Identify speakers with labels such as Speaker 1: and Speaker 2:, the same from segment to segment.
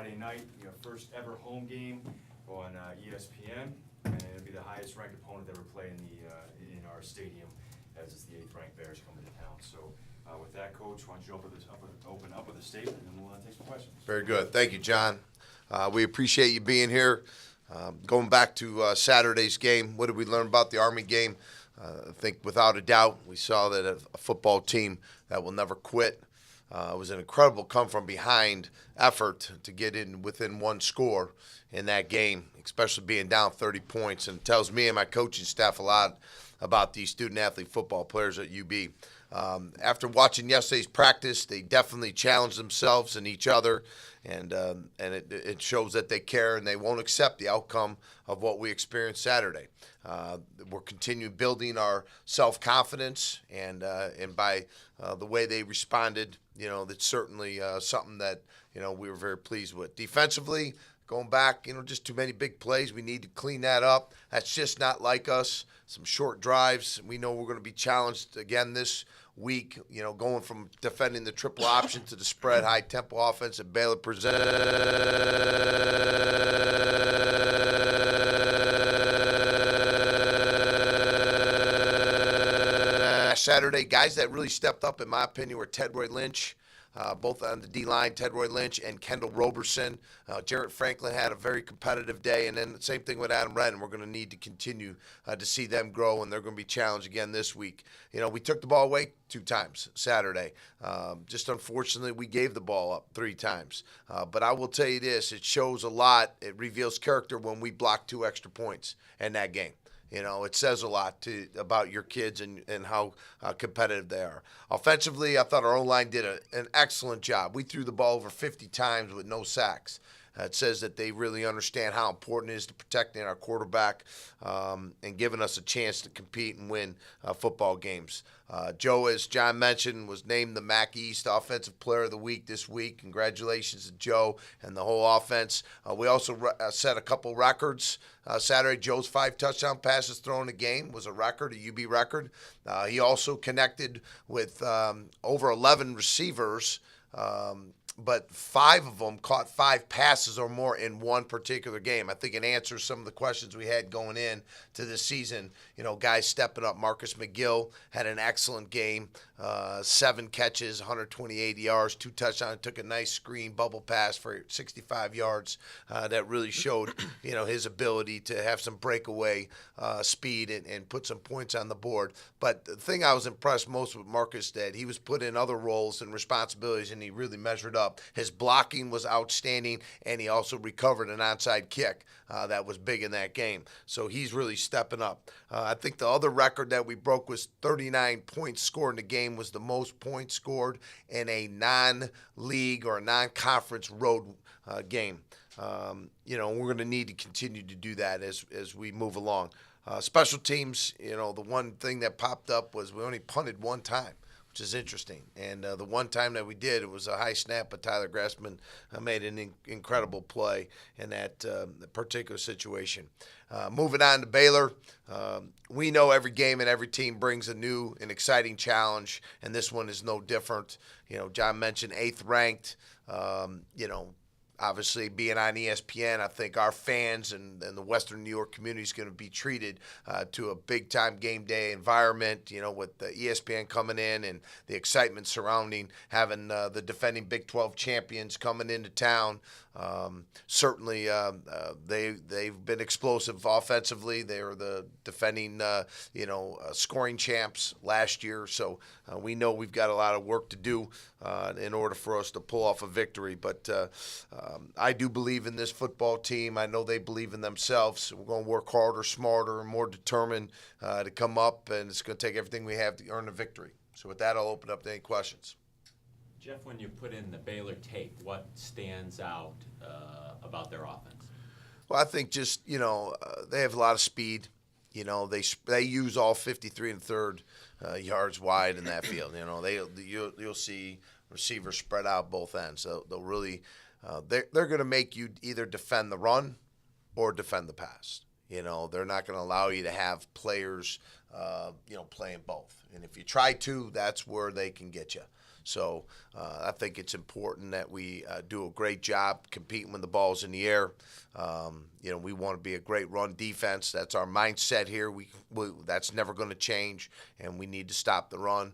Speaker 1: Friday night, first ever home game on ESPN, and it'll be the highest ranked opponent ever played in our stadium, as it's the 8th ranked Bears coming to town. So with that, Coach, why don't you open up with a statement, and then we'll take some questions.
Speaker 2: Very good. Thank you, John. We appreciate you being here. Going back to Saturday's game, what did we learn about the Army game? I think without a doubt, we saw that a football team that will never quit. It was an incredible come-from-behind effort to get in within one score in that game, especially being down 30 points. And it tells me and my coaching staff a lot about these student-athlete football players at UB. After watching yesterday's practice, they definitely challenged themselves and each other, and it shows that they care and they won't accept the outcome of what we experienced Saturday. We're continuing building our self-confidence, and by the way they responded, that's certainly something that we were very pleased with. Defensively, going back, just too many big plays. We need to clean that up. That's just not like us. Some short drives. We know we're going to be challenged again this week, going from defending the triple option to the spread high-tempo offense that Baylor presented. Saturday, guys that really stepped up, in my opinion, were Tedroy Lynch, both on the D-line, Tedroy Lynch and Kendall Roberson. Jarrett Franklin had a very competitive day, and then the same thing with Adam Redden. We're going to need to continue to see them grow, and they're going to be challenged again this week. We took the ball away 2 times Saturday. Just unfortunately, we gave the ball up 3 times. But I will tell you this, it shows a lot. It reveals character when we block 2 extra points in that game. It says a lot about your kids and how competitive they are. Offensively, I thought our O-line did an excellent job. We threw the ball over 50 times with no sacks. It says that they really understand how important it is to protecting our quarterback and giving us a chance to compete and win football games. Joe, as John mentioned, was named the MAC East Offensive Player of the Week this week. Congratulations to Joe and the whole offense. We also set a couple records. Saturday, Joe's 5 touchdown passes thrown in a game was a record, a UB record. He also connected with over 11 receivers, but 5 of them caught 5 passes or more in one particular game. I think it answers some of the questions we had going in to this season. Guys stepping up. Marcus Mcgill had an excellent game, 7 catches, 128 yards, 2 touchdowns. Took a nice screen bubble pass for 65 yards. That really showed, his ability to have some breakaway speed and put some points on the board. But the thing I was impressed most with Marcus, that he was put in other roles and responsibilities, and he really measured up. His blocking was outstanding, and he also recovered an onside kick that was big in that game. So he's really stepping up. I think the other record that we broke was 39 points scored in the game, was the most points scored in a non-league or a non-conference road game. We're going to need to continue to do that as we move along. Special teams, the one thing that popped up was we only punted 1 time, which is interesting. And the one time that we did, it was a high snap, but Tyler Grassman made an incredible play in that particular situation. Moving on to Baylor, we know every game and every team brings a new and exciting challenge, and this one is no different. John mentioned 8th ranked. Obviously, being on ESPN, I think our fans and the Western New York community is going to be treated to a big-time game day environment, with the ESPN coming in and the excitement surrounding having the defending Big 12 champions coming into town. Certainly, they've been explosive offensively. They were the defending, scoring champs last year. So we know we've got a lot of work to do in order for us to pull off a victory. But I do believe in this football team. I know they believe in themselves. We're going to work harder, smarter, and more determined to come up, and it's going to take everything we have to earn a victory. So with that, I'll open up to any questions.
Speaker 3: Jeff, when you put in the Baylor tape, what stands out about their offense?
Speaker 2: Well, I think just, they have a lot of speed. They use all 53 and third yards wide in that field. You'll see receivers spread out both ends. They'll really they're going to make you either defend the run or defend the pass. They're not going to allow you to have players, playing both. And if you try to, that's where they can get you. So I think it's important that we do a great job competing when the ball's in the air. We want to be a great run defense. That's our mindset here. That's never going to change, and we need to stop the run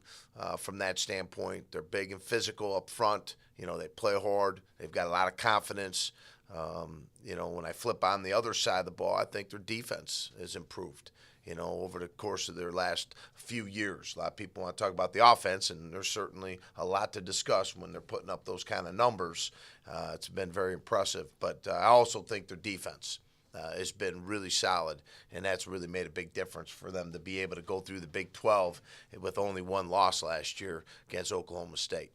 Speaker 2: from that standpoint. They're big and physical up front. They play hard. They've got a lot of confidence. When I flip on the other side of the ball, I think their defense has improved, over the course of their last few years. A lot of people want to talk about the offense, and there's certainly a lot to discuss when they're putting up those kind of numbers. It's been very impressive. But I also think their defense has been really solid, and that's really made a big difference for them to be able to go through the Big 12 with only one loss last year against Oklahoma State.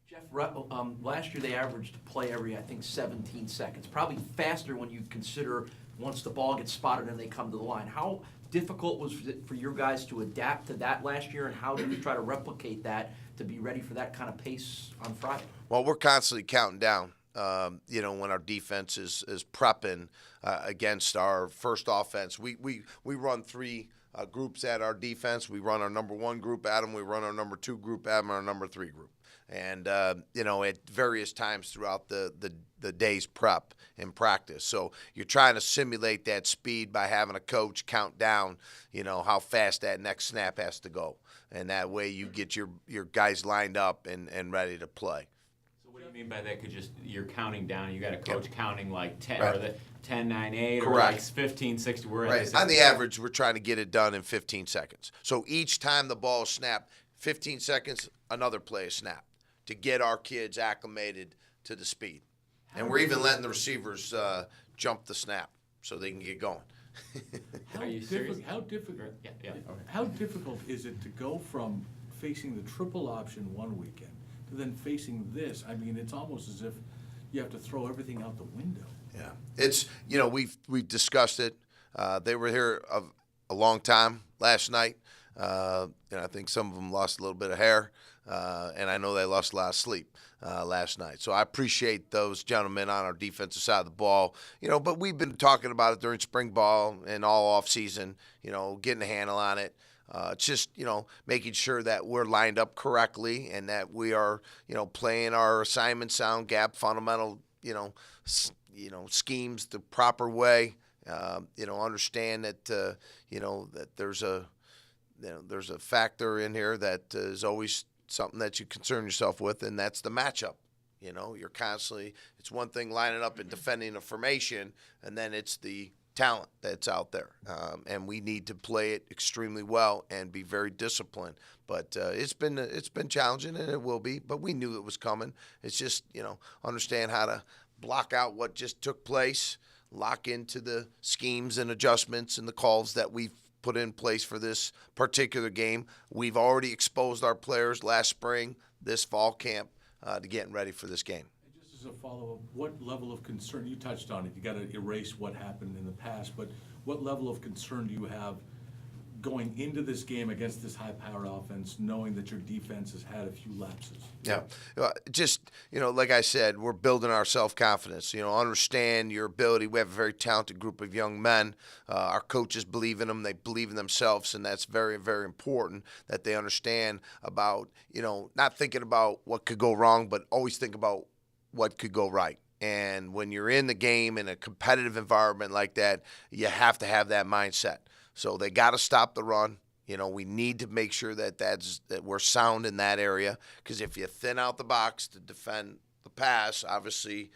Speaker 4: Jeff, last year they averaged play every, I think, 17 seconds. Probably faster when you consider once the ball gets spotted and they come to the line. How difficult was it for your guys to adapt to that last year, and how do you try to replicate that to be ready for that kind of pace on Friday?
Speaker 2: Well, we're constantly counting down. When our defense is prepping against our first offense, we run three groups at our defense. We run our number one group at them. We run our number two group at them, and our number three group. And, at various times throughout the day's prep and practice. So you're trying to simulate that speed by having a coach count down, how fast that next snap has to go. And that way you get your guys lined up and ready to play.
Speaker 3: So what do you mean by that? You're counting down, you got a coach counting like 10,
Speaker 2: right.
Speaker 3: or the 10, 9, 8,
Speaker 2: Correct.
Speaker 3: or like 15, 60.
Speaker 2: Right. On the average, we're trying to get it done in 15 seconds. So each time the ball is snapped, 15 seconds, another play is snapped to get our kids acclimated to the speed. And we're even letting the receivers jump the snap so they can get going.
Speaker 3: Are you serious?
Speaker 5: How difficult?
Speaker 3: Yeah, okay.
Speaker 5: How difficult is it to go from facing the triple option one weekend to then facing this? I mean, it's almost as if you have to throw everything out the window.
Speaker 2: Yeah, it's we've discussed it. They were here a long time last night. I think some of them lost a little bit of hair, and I know they lost a lot of sleep last night. So I appreciate those gentlemen on our defensive side of the ball. But we've been talking about it during spring ball and all off season. Getting a handle on it. It's just making sure that we're lined up correctly and that we are playing our assignment sound gap fundamental schemes the proper way. Understand that that there's a factor in here that is always something that you concern yourself with, and that's the matchup. You're constantly, it's one thing lining up and defending a formation, and then it's the talent that's out there. And we need to play it extremely well and be very disciplined. But it's been challenging, and it will be, but we knew it was coming. It's just, understand how to block out what just took place, lock into the schemes and adjustments and the calls that we've put in place for this particular game. We've already exposed our players last spring, this fall camp, to getting ready for this game.
Speaker 5: Just as a follow-up, what level of concern, you touched on it, you got to erase what happened in the past, but what level of concern do you have going into this game against this high-powered offense, knowing that your defense has had a few lapses?
Speaker 2: Yeah, just, like I said, we're building our self-confidence. Understand your ability. We have a very talented group of young men. Our coaches believe in them. They believe in themselves, and that's very, very important that they understand about, not thinking about what could go wrong, but always think about what could go right. And when you're in the game in a competitive environment like that, you have to have that mindset. So they got to stop the run. We need to make sure that we're sound in that area, because if you thin out the box to defend the pass, obviously,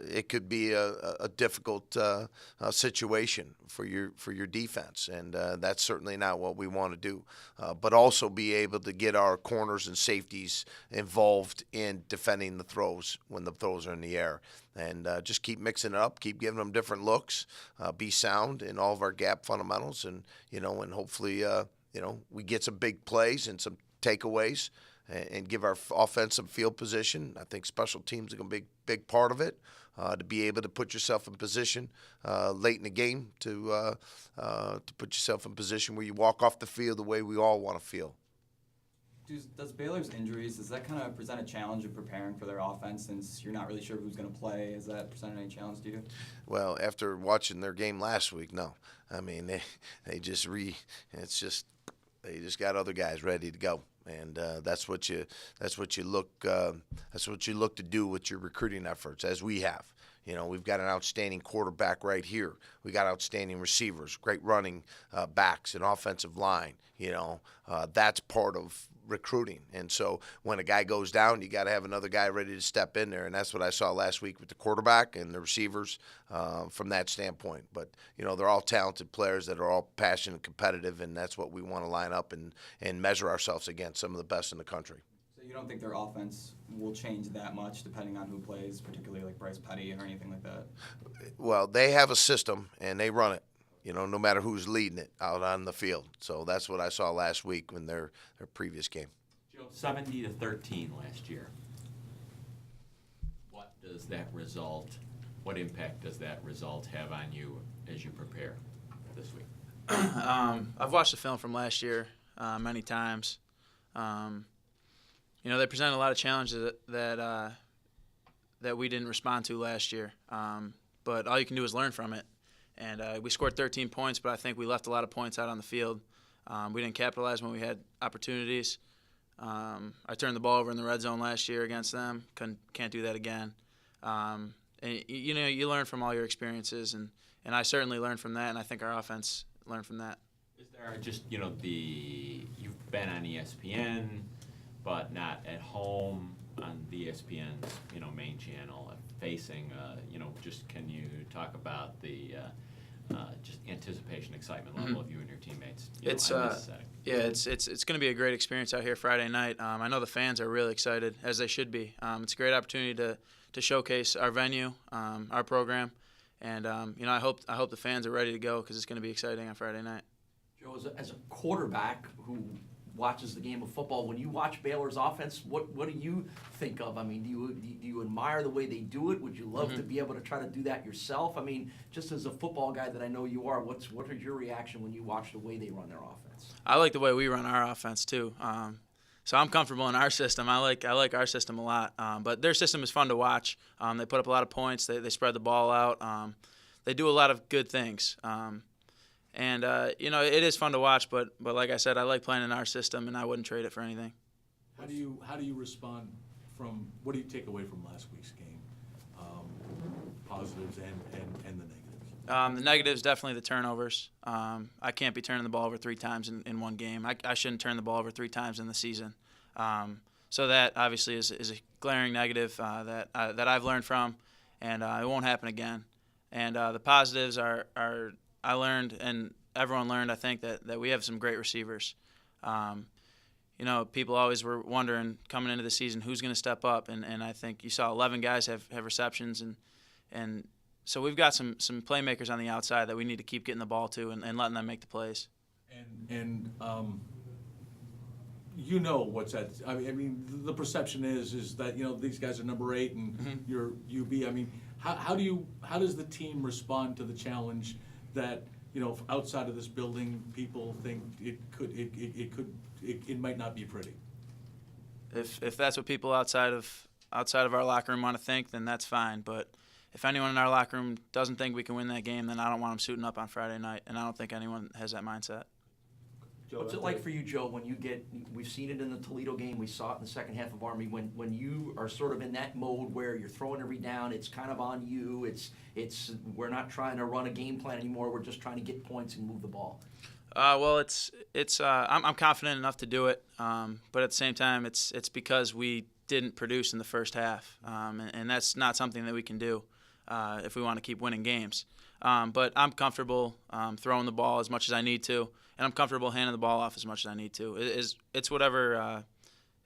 Speaker 2: it could be a difficult situation for your defense, and that's certainly not what we want to do. But also be able to get our corners and safeties involved in defending the throws when the throws are in the air, and just keep mixing it up, keep giving them different looks, be sound in all of our gap fundamentals, and and hopefully we get some big plays and some takeaways, and give our offensive field position. I think special teams are going to be a big part of it, to be able to put yourself in position late in the game to put yourself in position where you walk off the field the way we all want to feel.
Speaker 6: Does Baylor's injuries, does that kind of present a challenge of preparing for their offense, since you're not really sure who's going to play? Is that present any challenge to you?
Speaker 2: Well, after watching their game last week, no. I mean, they just got other guys ready to go. and that's what you look to do with your recruiting efforts, as we have. You know, we've got an outstanding quarterback right here. We got outstanding receivers, great running backs, and offensive line. You know, that's part of recruiting. And so when a guy goes down, you got to have another guy ready to step in there. And that's what I saw last week with the quarterback and the receivers from that standpoint. But, you know, they're all talented players that are all passionate and competitive, and that's what we want to line up and measure ourselves against, some of the best in the country.
Speaker 6: So you don't think their offense will change that much depending on who plays, particularly like Bryce Petty or anything like that?
Speaker 2: Well, they have a system, and they run it, you know, no matter who's leading it out on the field. So that's what I saw last week in their previous game.
Speaker 3: Joe, 70-13 last year. What does that result, what impact does that result have on you as you prepare this week?
Speaker 7: I've watched the film from last year many times. You know, they presented a lot of challenges that we didn't respond to last year. But all you can do is learn from it. And we scored 13 points, but I think we left a lot of points out on the field. We didn't capitalize when we had opportunities. I turned the ball over in the red zone last year against them. Can't do that again. And you know, you learn from all your experiences, and I certainly learned from that, and I think our offense learned from that.
Speaker 3: Is there just, you know, you've been on ESPN, but not at home on the ESPN's, you know, main channel, facing, you know, just can you talk about the just anticipation, excitement level of you and your teammates? You
Speaker 7: It's
Speaker 3: know, in this setting?
Speaker 7: yeah, it's going to be a great experience out here Friday night. I know the fans are really excited, as they should be. It's a great opportunity to showcase our venue, our program, and you know, I hope the fans are ready to go, because it's going to be exciting on Friday night.
Speaker 4: Joe, as a quarterback who watches the game of football, when you watch Baylor's offense, what do you think of? I mean, do you admire the way they do it? Would you love to be able to try to do that yourself? I mean, just as a football guy that I know you are, what is your reaction when you watch the way they run their offense?
Speaker 7: I like the way we run our offense too. So I'm comfortable in our system. I like our system a lot. But their system is fun to watch. They put up a lot of points. They spread the ball out. They do a lot of good things. And you know, it is fun to watch. But like I said, I like playing in our system, and I wouldn't trade it for anything.
Speaker 5: How do you respond from, what do you take away from last week's game? Positives and the negatives.
Speaker 7: The negatives, definitely the turnovers. I can't be turning the ball over 3 times in one game. I shouldn't turn the ball over 3 times in the season. So that obviously is a glaring negative that I've learned from, and it won't happen again. And the positives are I learned, and everyone learned, I think, that we have some great receivers. You know, people always were wondering coming into the season who's going to step up, and I think you saw 11 guys have receptions, and so we've got some playmakers on the outside that we need to keep getting the ball to and letting them make the plays.
Speaker 5: And you know what's at. I mean, the perception is that, you know, these guys are number 8 and you're UB. I mean, how does the team respond to the challenge that, you know, outside of this building, people think it might not be pretty?
Speaker 7: If that's what people outside of our locker room want to think, then that's fine. But if anyone in our locker room doesn't think we can win that game, then I don't want them suiting up on Friday night, and I don't think anyone has that mindset.
Speaker 4: What's it like for you, Joe, when you we've seen it in the Toledo game, we saw it in the second half of Army, when you are sort of in that mode where you're throwing every down, it's kind of on you, we're not trying to run a game plan anymore, we're just trying to get points and move the ball?
Speaker 7: Well, I'm confident enough to do it, but at the same time, it's because we didn't produce in the first half, and that's not something that we can do if we want to keep winning games. But I'm comfortable throwing the ball as much as I need to, and I'm comfortable handing the ball off as much as I need to. It's whatever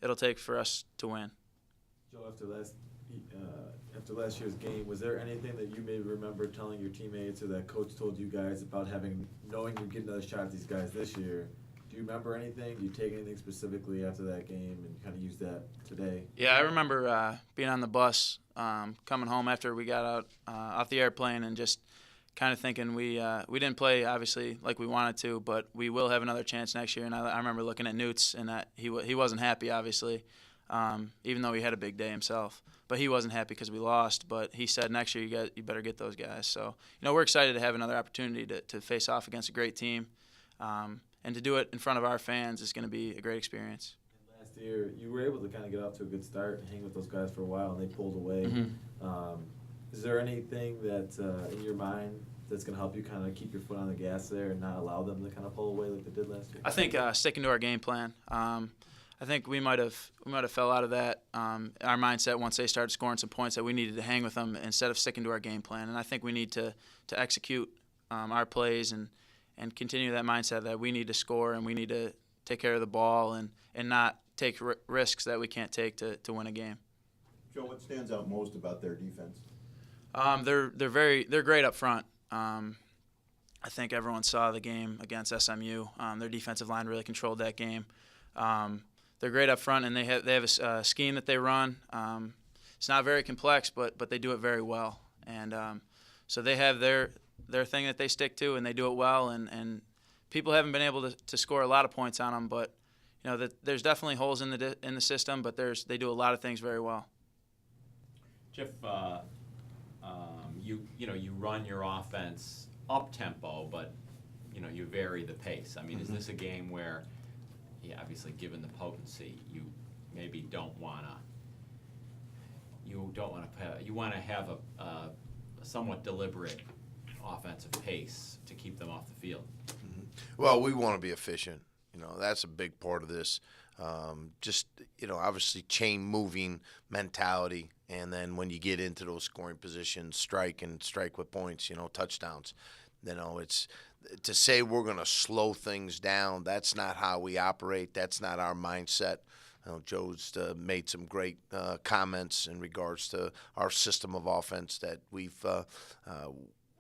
Speaker 7: it'll take for us to win.
Speaker 8: Joe, after last year's game, was there anything that you maybe remember telling your teammates or that coach told you guys about knowing you'd get another shot at these guys this year? Do you remember anything? Do you take anything specifically after that game and kind of use that today?
Speaker 7: Yeah, I remember being on the bus, coming home after we got out off the airplane, and just kind of thinking we didn't play obviously like we wanted to, but we will have another chance next year. And I remember looking at Newts, and that he wasn't happy obviously, even though he had a big day himself. But he wasn't happy because we lost. But he said next year you better get those guys. So you know, we're excited to have another opportunity to face off against a great team, and to do it in front of our fans is going to be a great experience.
Speaker 8: last year, you were able to kind of get off to a good start and hang with those guys for a while, and they pulled away. Is there anything that in your mind that's going to help you kind of keep your foot on the gas there and not allow them to kind of pull away like they did last year?
Speaker 7: I think sticking to our game plan. I think we might have fell out of that. Our mindset once they started scoring some points that we needed to hang with them instead of sticking to our game plan. And I think we need to execute our plays and continue that mindset that we need to score and we need to take care of the ball and not take risks that we can't take to win a game.
Speaker 9: Joe, what stands out most about their defense?
Speaker 7: They're great up front. I think everyone saw the game against SMU. Their defensive line really controlled that game. They're great up front, and they have a scheme that they run. It's not very complex, but they do it very well. And so they have their thing that they stick to, and they do it well. And people haven't been able to score a lot of points on them, but there's definitely holes in the system. But they do a lot of things very well.
Speaker 3: Jeff, you run your offense up tempo, but you vary the pace. I mean, is this a game where, obviously, given the potency, you maybe don't want to have a somewhat deliberate offensive pace to keep them off the field?
Speaker 2: Well, we want to be efficient. That's a big part of this. Obviously chain moving mentality. And then when you get into those scoring positions, strike with points, touchdowns. It's to say we're going to slow things down. That's not how we operate. That's not our mindset. Joe's made some great comments in regards to our system of offense that we've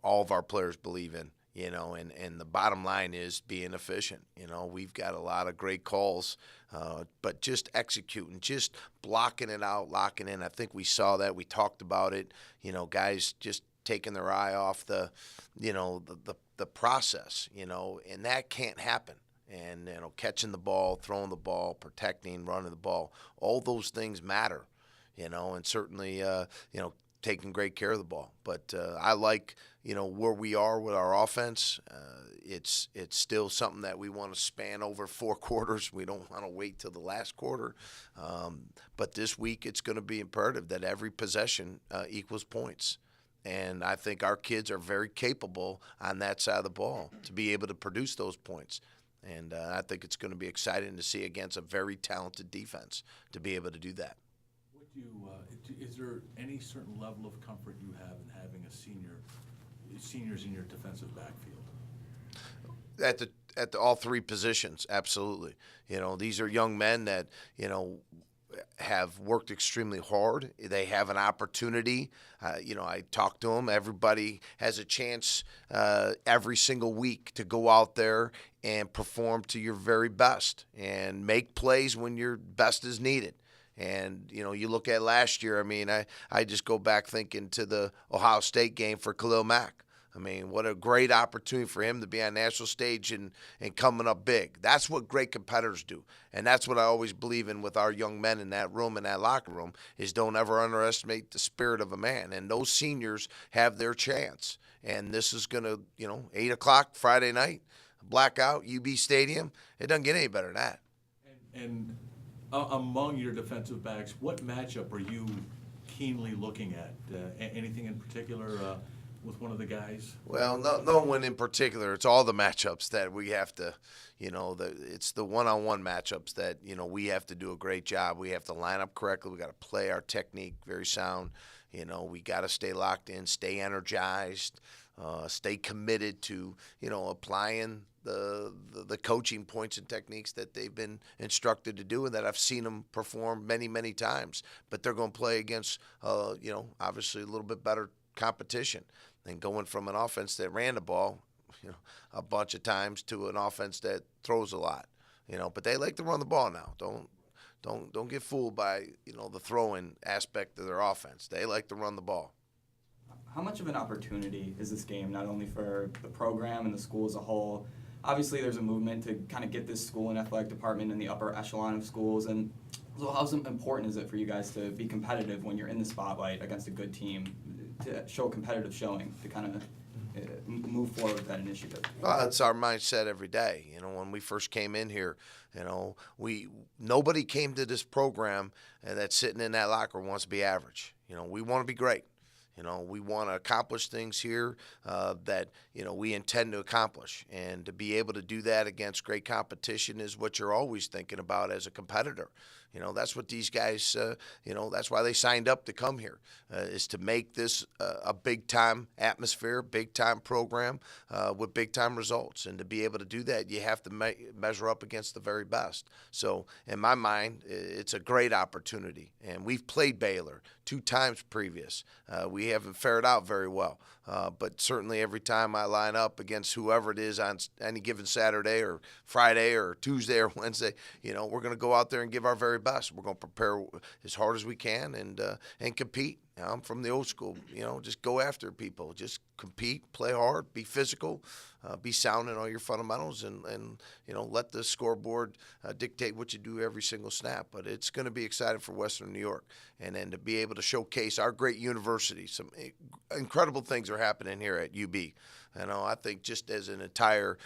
Speaker 2: all of our players believe in. And the bottom line is being efficient. We've got a lot of great calls, but just executing, just blocking it out, locking in. I think we saw that. We talked about it. Guys just taking their eye off the process, and that can't happen. And, catching the ball, throwing the ball, protecting, running the ball, all those things matter, and certainly, taking great care of the ball. But I like, where we are with our offense. It's still something that we want to span over 4 quarters. We don't want to wait till the last quarter. But this week it's going to be imperative that every possession equals points. And I think our kids are very capable on that side of the ball to be able to produce those points. And I think it's going to be exciting to see against a very talented defense to be able to do that.
Speaker 5: Is there any certain level of comfort you have in having seniors in your defensive backfield?
Speaker 2: At all 3 positions, absolutely. These are young men that have worked extremely hard. They have an opportunity. I talk to them. Everybody has a chance every single week to go out there and perform to your very best and make plays when your best is needed. And, you look at last year, I just go back thinking to the Ohio State game for Khalil Mack. What a great opportunity for him to be on national stage and coming up big. That's what great competitors do. And that's what I always believe in with our young men in that room, in that locker room, is don't ever underestimate the spirit of a man. And those seniors have their chance. And this is going to, 8 o'clock Friday night, blackout, UB Stadium. It doesn't get any better than that.
Speaker 5: And among your defensive backs, what matchup are you keenly looking at? Anything in particular with one of the guys?
Speaker 2: Well, no one in particular. It's all the matchups that we have to, it's the one-on-one matchups that, we have to do a great job. We have to line up correctly. We got to play our technique very sound. We got to stay locked in, stay energized, stay committed to, applying the coaching points and techniques that they've been instructed to do and that I've seen them perform many, many times. But they're going to play against, obviously a little bit better competition than going from an offense that ran the ball, a bunch of times to an offense that throws a lot, But they like to run the ball now. Don't get fooled by, the throwing aspect of their offense. They like to run the ball.
Speaker 6: How much of an opportunity is this game, not only for the program and the school as a whole? Obviously, there's a movement to kind of get this school and athletic department in the upper echelon of schools. And so how important is it for you guys to be competitive when you're in the spotlight against a good team, to show a competitive showing, to kind of move forward with that initiative?
Speaker 2: Well, it's our mindset every day. You know, when we first came in here, you know, nobody came to this program that's sitting in that locker room wants to be average. You know, we want to be great. You know, we want to accomplish things here that, you know, we intend to accomplish. And to be able to do that against great competition is what you're always thinking about as a competitor. You know, that's what these guys, you know, that's why they signed up to come here, is to make this a big-time atmosphere, big-time program with big-time results. And to be able to do that, you have to measure up against the very best. So, in my mind, it's a great opportunity. And we've played Baylor 2 times previous. We haven't fared out very well. But certainly every time I line up against whoever it is on any given Saturday or Friday or Tuesday or Wednesday, you know, we're going to go out there and give our very best. We're going to prepare as hard as we can and compete. You know, I'm from the old school, you know, just go after people. Just compete, play hard, be physical, be sound in all your fundamentals, and you know, let the scoreboard dictate what you do every single snap. But it's going to be exciting for Western New York. And then to be able to showcase our great university. Some incredible things are happening here at UB. You know, I think just as an entire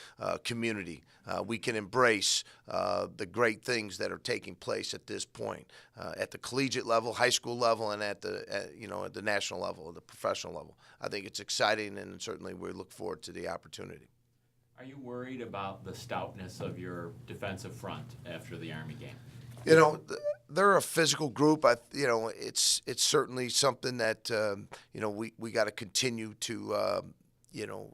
Speaker 2: community, we can embrace the great things that are taking place at this point, at the collegiate level, high school level, and at the national level, the professional level. I think it's exciting, and certainly we look forward to the opportunity.
Speaker 3: Are you worried about the stoutness of your defensive front after the Army game?
Speaker 2: You know, they're a physical group. You know, it's certainly something that you know, we got to continue to you know,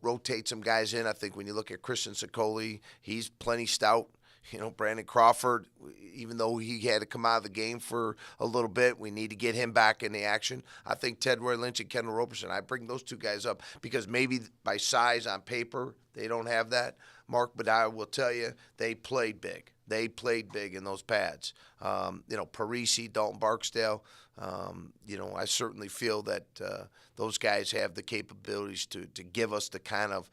Speaker 2: rotate some guys in. I think when you look at Christian Sicoli, he's plenty stout. You know, Brandon Crawford, even though he had to come out of the game for a little bit, we need to get him back in the action. I think Ted Roy Lynch and Kendall Roberson, I bring those 2 guys up because maybe by size on paper they don't have that, Mark, but I will tell you they played big. They played big in those pads. You know, Parisi, Dalton Barksdale, you know, I certainly feel that those guys have the capabilities to give us the kind of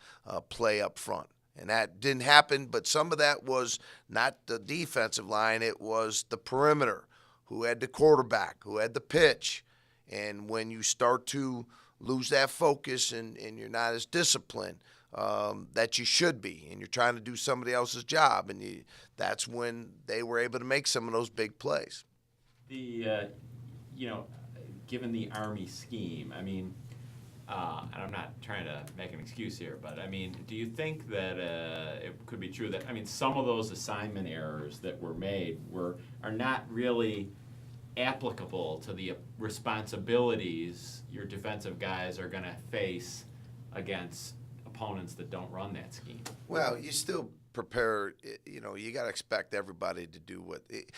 Speaker 2: play up front. And that didn't happen, but some of that was not the defensive line. It was the perimeter, who had the quarterback, who had the pitch. And when you start to lose that focus and you're not as disciplined that you should be, and you're trying to do somebody else's job, and that's when they were able to make some of those big plays.
Speaker 3: The, you know, given the Army scheme, I mean, and I'm not trying to make an excuse here, but I mean, do you think that it could be true that, I mean, some of those assignment errors that were made are not really applicable to the responsibilities your defensive guys are going to face against opponents that don't run that scheme?
Speaker 2: Well, you still prepare, you know, you got to expect everybody to do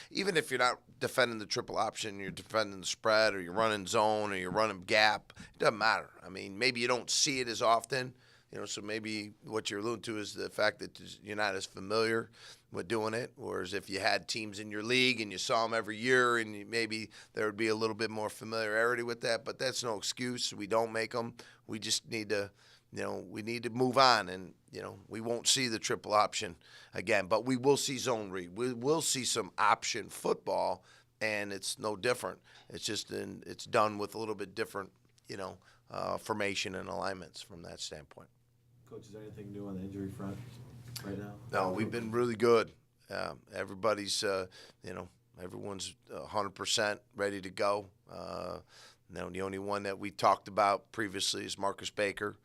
Speaker 2: even if you're not defending the triple option, you're defending the spread, or you're running zone, or you're running gap, it doesn't matter. I mean, maybe you don't see it as often, you know, so maybe what you're alluding to is the fact that you're not as familiar with doing it, whereas if you had teams in your league and you saw them every year, and maybe there would be a little bit more familiarity with that, but that's no excuse. We don't make them. We just need to, you know, we need to move on, and, you know, we won't see the triple option again, but we will see zone read. We will see some option football, and it's no different. It's just it's done with a little bit different, you know, formation and alignments from that standpoint.
Speaker 8: Coach, is there anything new on the injury front right now?
Speaker 2: No, we've been really good. Everybody's, you know, everyone's 100% ready to go. Now, the only one that we talked about previously is Marcus Baker.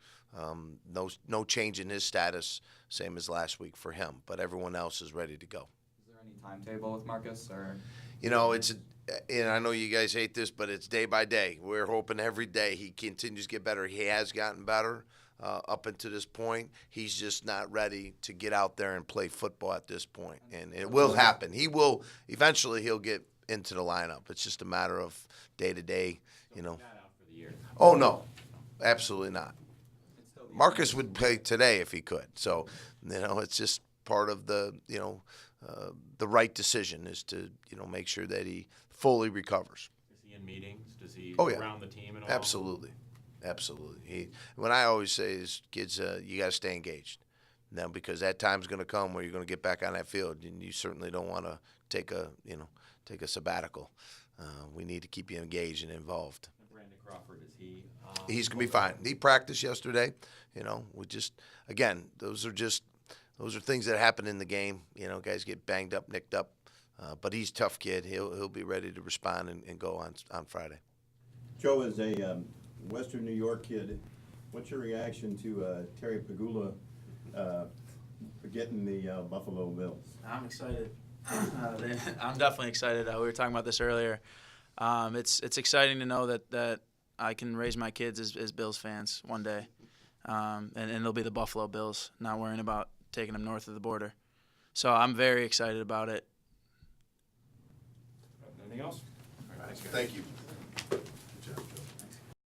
Speaker 2: No change in his status, same as last week for him, but everyone else is ready to go.
Speaker 6: Is there any timetable with Marcus, or?
Speaker 2: You know, and I know you guys hate this, but it's day by day. We're hoping every day he continues to get better. He has gotten better up until this point. He's just not ready to get out there and play football at this point, and it will happen. Eventually he'll get into the lineup. It's just a matter of day to day, you know.
Speaker 3: Not out for the year.
Speaker 2: Oh, no, absolutely not. Marcus would play today if he could. So, you know, it's just part of the, you know, the right decision is to, you know, make sure that he fully recovers.
Speaker 3: Is he in meetings? Does he
Speaker 2: Oh, yeah.
Speaker 3: around the team at all?
Speaker 2: Absolutely. When I always say is, kids, you got to stay engaged. Now, because that time's going to come where you're going to get back on that field, and you certainly don't want to take a sabbatical. We need to keep you engaged and involved.
Speaker 3: Brandon Crawford, is he
Speaker 2: He's gonna be fine. He practiced yesterday. You know, we just again, those are things that happen in the game. You know, guys get banged up, nicked up, but he's a tough kid. He'll be ready to respond and go on Friday.
Speaker 9: Joe, as a Western New York kid, what's your reaction to Terry Pagula getting the Buffalo Bills?
Speaker 7: I'm excited. I'm definitely excited. We were talking about this earlier. It's exciting to know that I can raise my kids as Bills fans one day, and they'll be the Buffalo Bills, not worrying about taking them north of the border. So I'm very excited about it.
Speaker 1: Anything else?
Speaker 2: Thank you.